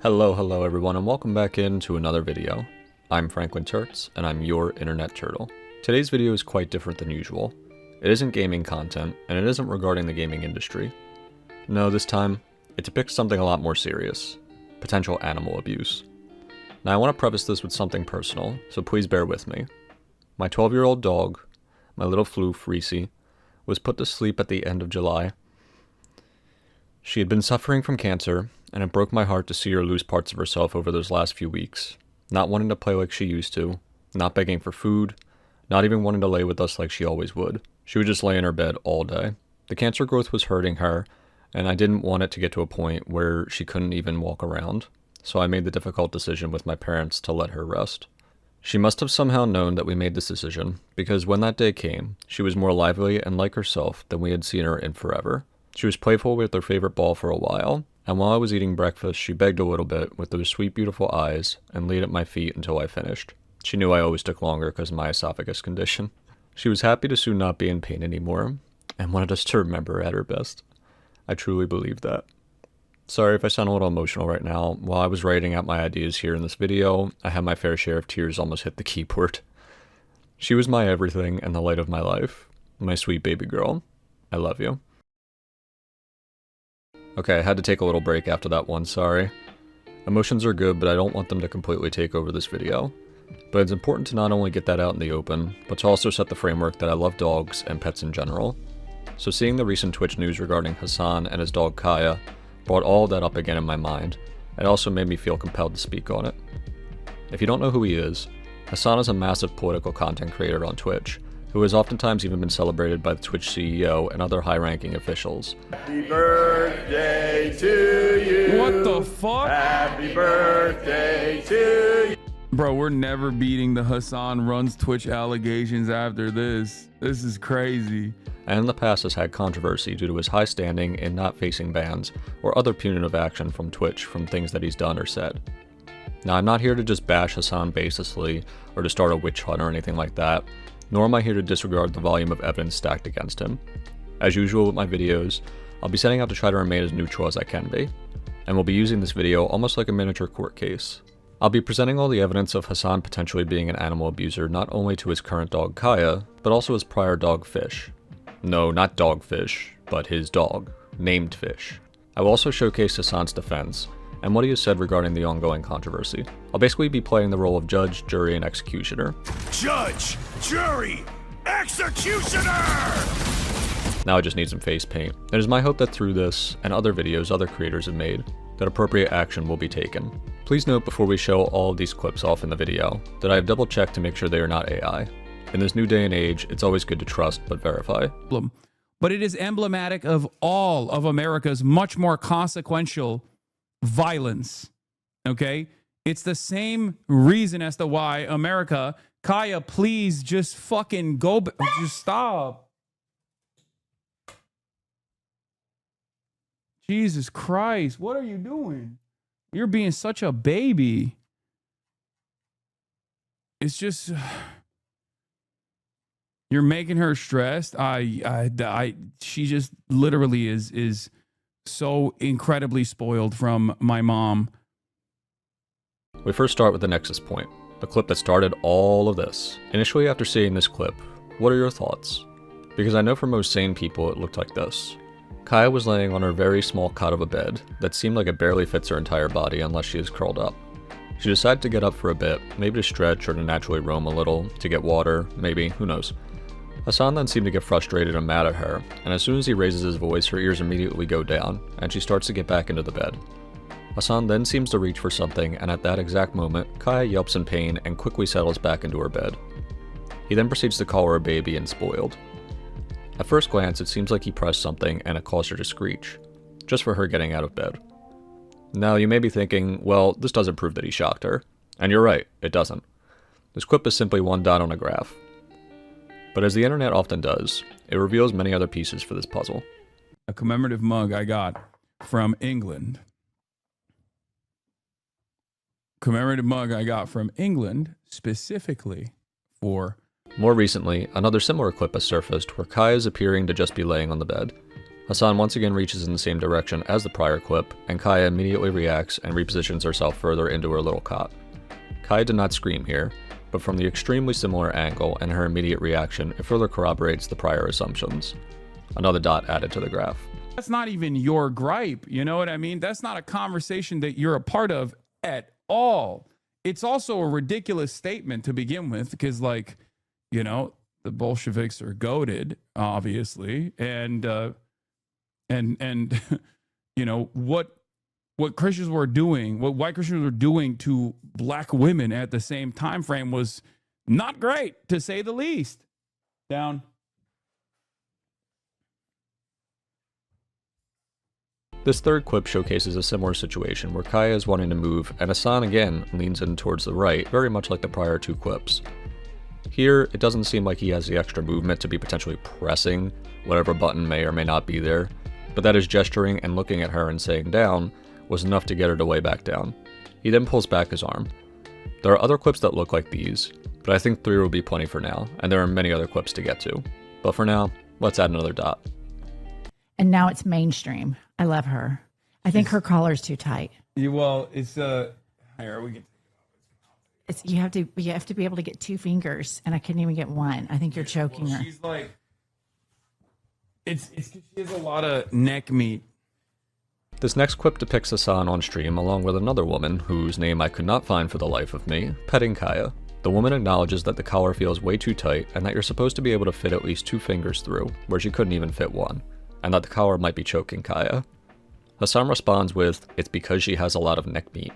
Hello everyone, and welcome back into another video. I'm FranklinTurtz, and I'm your internet turtle. Today's video is quite different than usual. It isn't gaming content, and it isn't regarding the gaming industry. No, this time, it depicts something a lot more serious. Potential animal abuse. Now I want to preface this with something personal, so please bear with me. My 12-year-old dog, my little floof, Reese, was put to sleep at the end of July. She had been suffering from cancer, and it broke my heart to see her lose parts of herself over those last few weeks. Not wanting to play like she used to, not begging for food, not even wanting to lay with us like she always would. She would just lay in her bed all day. The cancer growth was hurting her, and I didn't want it to get to a point where she couldn't even walk around, so I made the difficult decision with my parents to let her rest. She must have somehow known that we made this decision, because when that day came, she was more lively and like herself than we had seen her in forever. She was playful with her favorite ball for a while, and while I was eating breakfast, she begged a little bit with those sweet, beautiful eyes and laid at my feet until I finished. She knew I always took longer because of my esophagus condition. She was happy to soon not be in pain anymore, and wanted us to remember her at her best. I truly believe that. Sorry if I sound a little emotional right now. While I was writing out my ideas here in this video, I had my fair share of tears almost hit the keyboard. She was my everything and the light of my life. My sweet baby girl. I love you. Okay, I had to take a little break after that one, sorry. Emotions are good, but I don't want them to completely take over this video. But it's important to not only get that out in the open, but to also set the framework that I love dogs and pets in general. So seeing the recent Twitch news regarding Hasan and his dog Kaya brought all of that up again in my mind. It also made me feel compelled to speak on it. If you don't know who he is, Hasan is a massive political content creator on Twitch, who has oftentimes even been celebrated by the Twitch CEO and other high-ranking officials. Happy birthday to you. What the fuck? Happy birthday to you. Bro, we're never beating the Hasan runs Twitch allegations after this. This is crazy. And in the past has had controversy due to his high standing in not facing bans or other punitive action from Twitch from things that he's done or said. Now, I'm not here to just bash Hasan baselessly or to start a witch hunt or anything like that, nor am I here to disregard the volume of evidence stacked against him. As usual with my videos, I'll be setting out to try to remain as neutral as I can be, and we'll be using this video almost like a miniature court case. I'll be presenting all the evidence of Hasan potentially being an animal abuser not only to his current dog Kaya, but also his prior dog Fish. No, not Dogfish, but his dog, named Fish. I will also showcase Hasan's defense, and what he has said regarding the ongoing controversy. I'll basically be playing the role of judge, jury, and executioner. Judge, jury, executioner! Now I just need some face paint. It is my hope that through this, and other videos other creators have made, that appropriate action will be taken. Please note before we show all of these clips off in the video, that I have double checked to make sure they are not AI. In this new day and age, it's always good to trust but verify. But it is emblematic of all of America's much more consequential violence. Okay? It's the same reason as to why America, Kaya, please just fucking go, just stop. Jesus Christ, what are you doing? You're being such a baby. It's just, you're making her stressed. She just literally is so incredibly spoiled from my mom. We first start with the nexus point, the clip that started all of this. Initially after seeing this clip, what are your thoughts? Because I know for most sane people it looked like this. Kaya was laying on her very small cot of a bed that seemed like it barely fits her entire body unless she is curled up. She decided to get up for a bit, maybe to stretch or to naturally roam a little, to get water, maybe, who knows. Hasan then seemed to get frustrated and mad at her, and as soon as he raises his voice, her ears immediately go down, and she starts to get back into the bed. Hasan then seems to reach for something, and at that exact moment, Kaya yelps in pain and quickly settles back into her bed. He then proceeds to call her a baby and spoiled. At first glance, it seems like he pressed something and it caused her to screech, just for her getting out of bed. Now, you may be thinking, well, this doesn't prove that he shocked her. And you're right, it doesn't. This clip is simply one dot on a graph. But as the internet often does, it reveals many other pieces for this puzzle. A commemorative mug I got from England. Commemorative mug I got from England specifically for... More recently, another similar clip has surfaced where Kaya is appearing to just be laying on the bed. Hasan once again reaches in the same direction as the prior clip, and Kaya immediately reacts and repositions herself further into her little cot. Kaya did not scream here, but from the extremely similar angle and her immediate reaction, it further corroborates the prior assumptions. Another dot added to the graph. That's not even your gripe. You know what I mean? That's not a conversation that you're a part of at all. It's also a ridiculous statement to begin with, because, like, you know, the Bolsheviks are goated, obviously, and you know what Christians were doing, what white Christians were doing to black women at the same time frame was not great, to say the least. Down. This third clip showcases a similar situation where Kaya is wanting to move, and Hasan again leans in towards the right, very much like the prior two clips. Here, it doesn't seem like he has the extra movement to be potentially pressing whatever button may or may not be there, but that his gesturing and looking at her and saying down was enough to get her to way back down. He then pulls back his arm. There are other clips that look like these, but I think 3 will be plenty for now, and there are many other clips to get to. But for now, let's add another dot. And now it's mainstream. I love her. I think her collar's too tight. Here we get. You have to be able to get 2 fingers, and I couldn't even get one. I think you're choking her. She's like, it's she has a lot of neck meat. This next clip depicts Hasan on stream along with another woman, whose name I could not find for the life of me, petting Kaya. The woman acknowledges that the collar feels way too tight and that you're supposed to be able to fit at least 2 fingers through, where she couldn't even fit one, and that the collar might be choking Kaya. Hasan responds with, "It's because she has a lot of neck meat."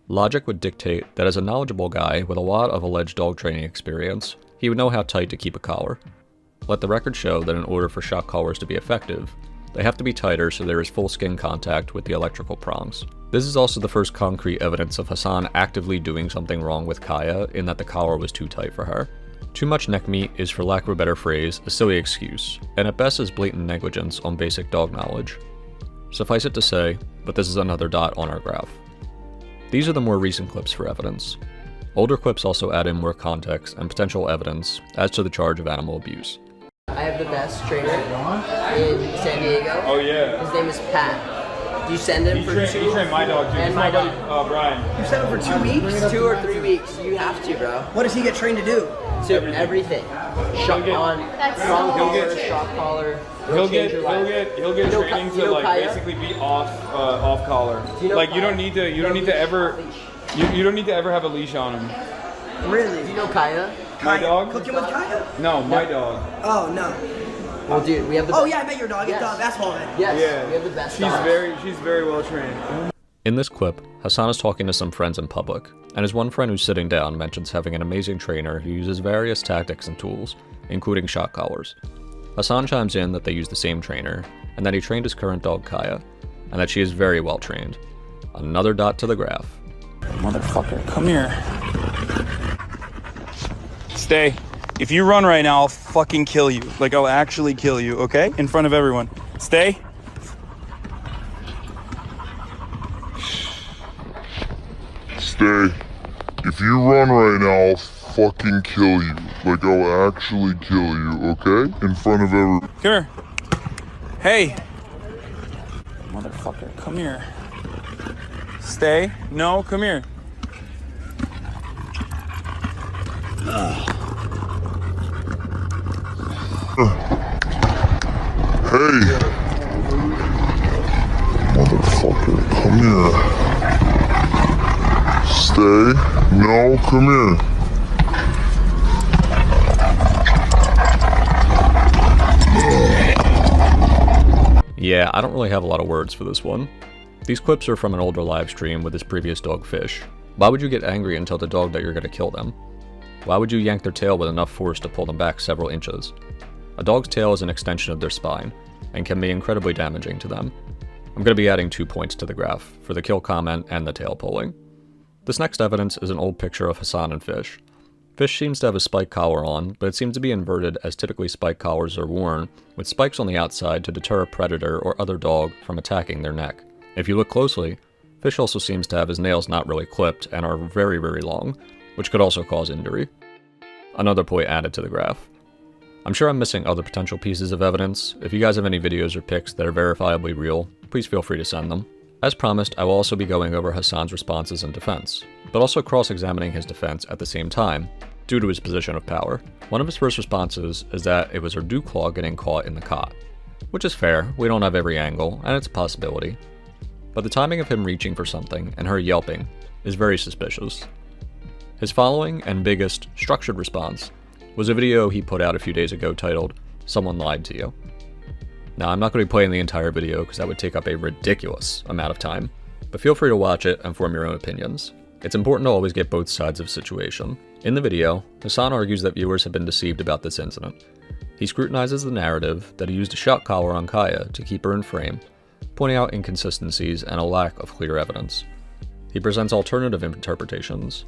Logic would dictate that as a knowledgeable guy with a lot of alleged dog training experience, he would know how tight to keep a collar. Let the record show that in order for shock collars to be effective, they have to be tighter so there is full skin contact with the electrical prongs. This is also the first concrete evidence of Hasan actively doing something wrong with Kaya in that the collar was too tight for her. Too much neck meat is, for lack of a better phrase, a silly excuse, and at best is blatant negligence on basic dog knowledge. Suffice it to say, but this is another dot on our graph. These are the more recent clips for evidence. Older clips also add in more context and potential evidence as to the charge of animal abuse. I have the best trainer in San Diego. Oh yeah. His name is Pat. Do you send him He for trained my dog too. And my dog. Brian. You sent him for 2 weeks? 2 or 3 weeks. You have to, bro. What does he get trained to do? To everything. Shock on, strong collar, shock collar. He'll get training to like Kaya? basically be off collar. You know like you Kaya? don't need to ever have a leash on him. Really? Do you know Kaya? My dog? Cooking with Kaya? No, my dog. Oh, no. Well, dude, we have the Oh, best. yeah, I met your dog. Yes. It's basketball man. Yes, Yeah. we have the best She's dogs. very well trained. In this clip, Hasan is talking to some friends in public, and his one friend who's sitting down mentions having an amazing trainer who uses various tactics and tools, including shock collars. Hasan chimes in that they use the same trainer, and that he trained his current dog Kaya, and that she is very well trained. Another dot to the graph. Motherfucker, come here. Stay. If you run right now, I'll fucking kill you. Like, I'll actually kill you, okay? In front of everyone. Stay. Stay. If you run right now, I'll fucking kill you. Like, I'll actually kill you, okay? In front of everyone. Come here. Hey. Motherfucker, come here. Stay. No, come here. Hey. Motherfucker, come here. Stay. No, come here. Yeah, I don't really have a lot of words for this one. These clips are from an older live stream with his previous dog Fish. Why would you get angry and tell the dog that you're going to kill them? Why would you yank their tail with enough force to pull them back several inches? A dog's tail is an extension of their spine, and can be incredibly damaging to them. I'm going to be adding 2 points to the graph, for the kill comment and the tail pulling. This next evidence is an old picture of Hasan and Fish. Fish seems to have a spike collar on, but it seems to be inverted as typically spike collars are worn, with spikes on the outside to deter a predator or other dog from attacking their neck. If you look closely, Fish also seems to have his nails not really clipped and are very long, which could also cause injury. Another point added to the graph. I'm sure I'm missing other potential pieces of evidence. If you guys have any videos or pics that are verifiably real, please feel free to send them. As promised, I will also be going over Hasan's responses in defense, but also cross-examining his defense at the same time, due to his position of power. One of his first responses is that it was her dew claw getting caught in the cot, which is fair, we don't have every angle, and it's a possibility. But the timing of him reaching for something and her yelping is very suspicious. His following and biggest structured response was a video he put out a few days ago titled, "Someone Lied to You." Now, I'm not going to be playing the entire video because that would take up a ridiculous amount of time, but feel free to watch it and form your own opinions. It's important to always get both sides of a situation. In the video, Hasan argues that viewers have been deceived about this incident. He scrutinizes the narrative that he used a shock collar on Kaya to keep her in frame, pointing out inconsistencies and a lack of clear evidence. He presents alternative interpretations,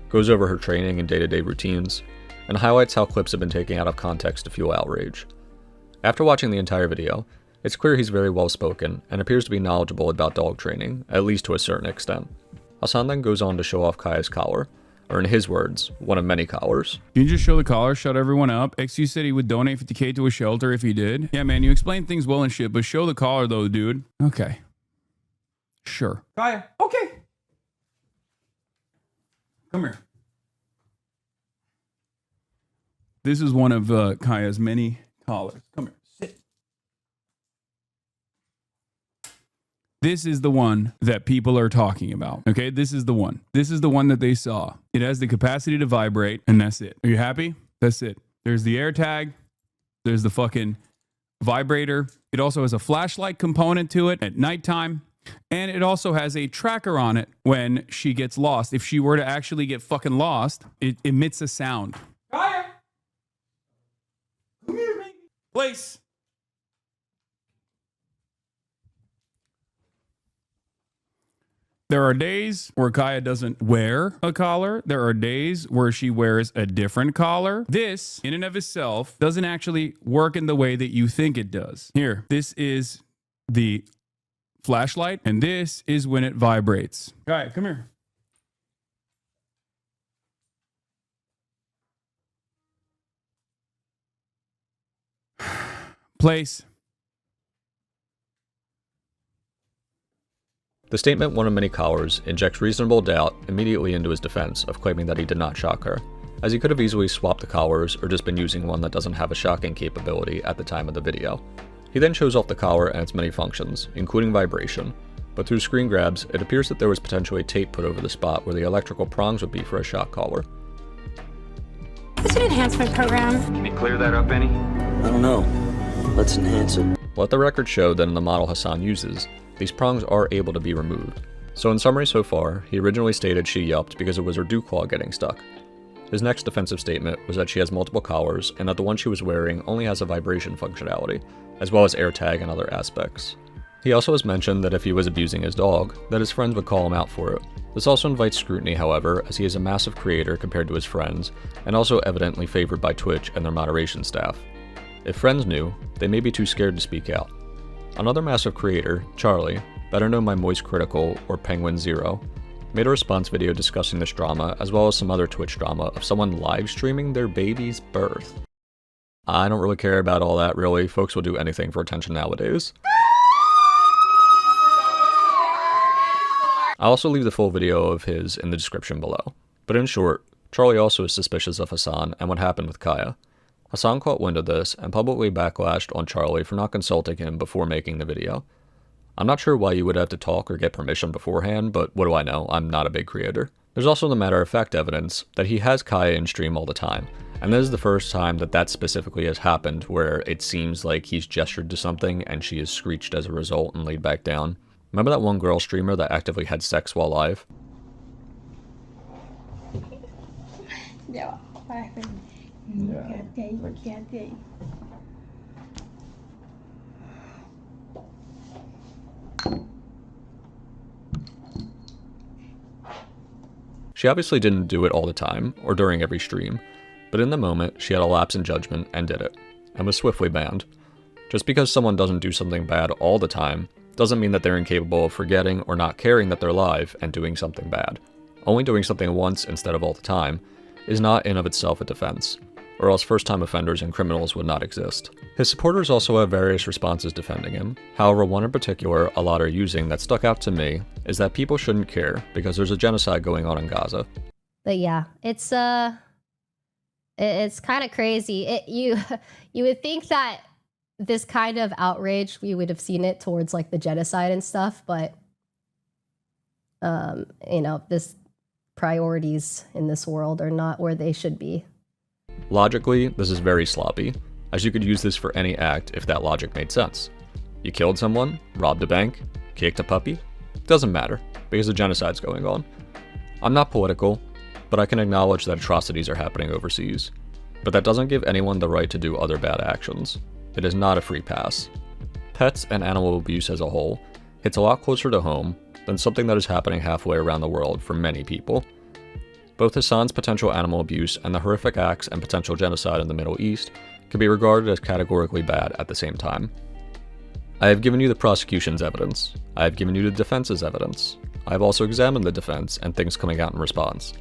goes over her training and day-to-day routines, and highlights how clips have been taken out of context to fuel outrage. After watching the entire video, it's clear he's very well spoken and appears to be knowledgeable about dog training, at least to a certain extent. Hasan then goes on to show off Kaya's collar, or in his words, one of many collars. Can you just show the collar, shut everyone up? XU said he would donate 50K to a shelter if he did. Yeah, man, you explain things well and shit, but show the collar though, dude. Okay. Sure. Kaya, okay. Come here. This is one of Kaya's many collars. Come here. Sit. This is the one that people are talking about. Okay, this is the one. This is the one that they saw. It has the capacity to vibrate, and that's it. Are you happy? That's it. There's the air tag. There's the fucking vibrator. It also has a flashlight component to it at nighttime. And it also has a tracker on it when she gets lost. If she were to actually get fucking lost, it emits a sound. Kaya! Come here, baby. Place. There are days where Kaya doesn't wear a collar. There are days where she wears a different collar. This, in and of itself, doesn't actually work in the way that you think it does. Here, this is the flashlight, and this is when it vibrates. Kaya, come here. Place. The statement, "one of many collars," injects reasonable doubt immediately into his defense of claiming that he did not shock her, as he could have easily swapped the collars or just been using one that doesn't have a shocking capability at the time of the video. He then shows off the collar and its many functions, including vibration, but through screen grabs, it appears that there was potentially tape put over the spot where the electrical prongs would be for a shock collar. It's an enhancement program. Can you clear that up any? I don't know. Let's enhance it. Let the record show that in the model Hasan uses, these prongs are able to be removed. So in summary so far, he originally stated she yelped because it was her dew claw getting stuck. His next defensive statement was that she has multiple collars and that the one she was wearing only has a vibration functionality, as well as AirTag and other aspects. He also has mentioned that if he was abusing his dog, that his friends would call him out for it. This also invites scrutiny, however, as he is a massive creator compared to his friends, and also evidently favored by Twitch and their moderation staff. If friends knew, they may be too scared to speak out. Another massive creator, Charlie, better known by Moist Critical or Penguin Zero, made a response video discussing this drama as well as some other Twitch drama of someone live streaming their baby's birth. I don't really care about all that really, folks will do anything for attention nowadays. I'll also leave the full video of his in the description below. But in short, Charlie also is suspicious of Hasan and what happened with Kaya. Hasan caught wind of this and publicly backlashed on Charlie for not consulting him before making the video. I'm not sure why you would have to talk or get permission beforehand, but what do I know, I'm not a big creator. There's also the matter-of-fact evidence that he has Kaya in stream all the time, and this is the first time that that specifically has happened where it seems like he's gestured to something and she has screeched as a result and laid back down. Remember that one girl streamer that actively had sex while live? Yeah, what happened? She obviously didn't do it all the time, or during every stream, but in the moment, she had a lapse in judgment and did it, and was swiftly banned. Just because someone doesn't do something bad all the time, doesn't mean that they're incapable of forgetting or not caring that they're live and doing something bad. Only doing something once instead of all the time is not in of itself a defense, or else first-time offenders and criminals would not exist. His supporters also have various responses defending him. However, one in particular a lot are using that stuck out to me is that people shouldn't care because there's a genocide going on in Gaza. But yeah, it's kind of crazy. You would think that this kind of outrage, we would have seen it towards like the genocide and stuff, but you know, this priorities in this world are not where they should be. Logically, this is very sloppy, as you could use this for any act if that logic made sense. You killed someone, robbed a bank, kicked a puppy, doesn't matter, because a genocide's going on. I'm not political, but I can acknowledge that atrocities are happening overseas. But that doesn't give anyone the right to do other bad actions. It is not a free pass. Pets and animal abuse as a whole hits a lot closer to home than something that is happening halfway around the world for many people. Both Hasan's potential animal abuse and the horrific acts and potential genocide in the Middle East can be regarded as categorically bad at the same time. I have given you the prosecution's evidence. I have given you the defense's evidence. I have also examined the defense and things coming out in response.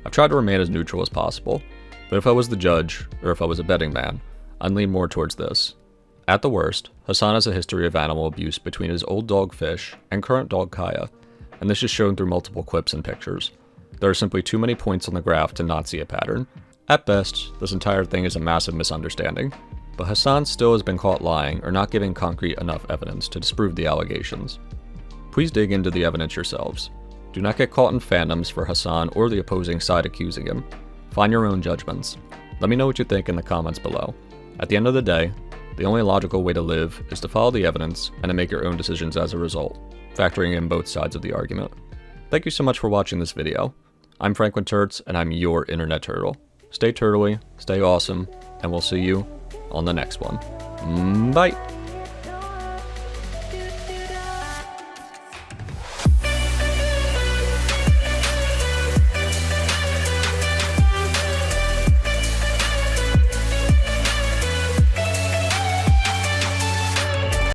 I've tried to remain as neutral as possible, but if I was the judge, or if I was a betting man, I'd lean more towards this. At the worst, Hasan has a history of animal abuse between his old dog Fish and current dog Kaya, and this is shown through multiple clips and pictures. There are simply too many points on the graph to not see a pattern. At best, this entire thing is a massive misunderstanding, but Hasan still has been caught lying or not giving concrete enough evidence to disprove the allegations. Please dig into the evidence yourselves. Do not get caught in fandoms for Hasan or the opposing side accusing him. Find your own judgments. Let me know what you think in the comments below. At the end of the day, the only logical way to live is to follow the evidence and to make your own decisions as a result, factoring in both sides of the argument. Thank you so much for watching this video. I'm FranklinTurtz, and I'm your internet turtle. Stay turtly, stay awesome, and we'll see you on the next one. Bye!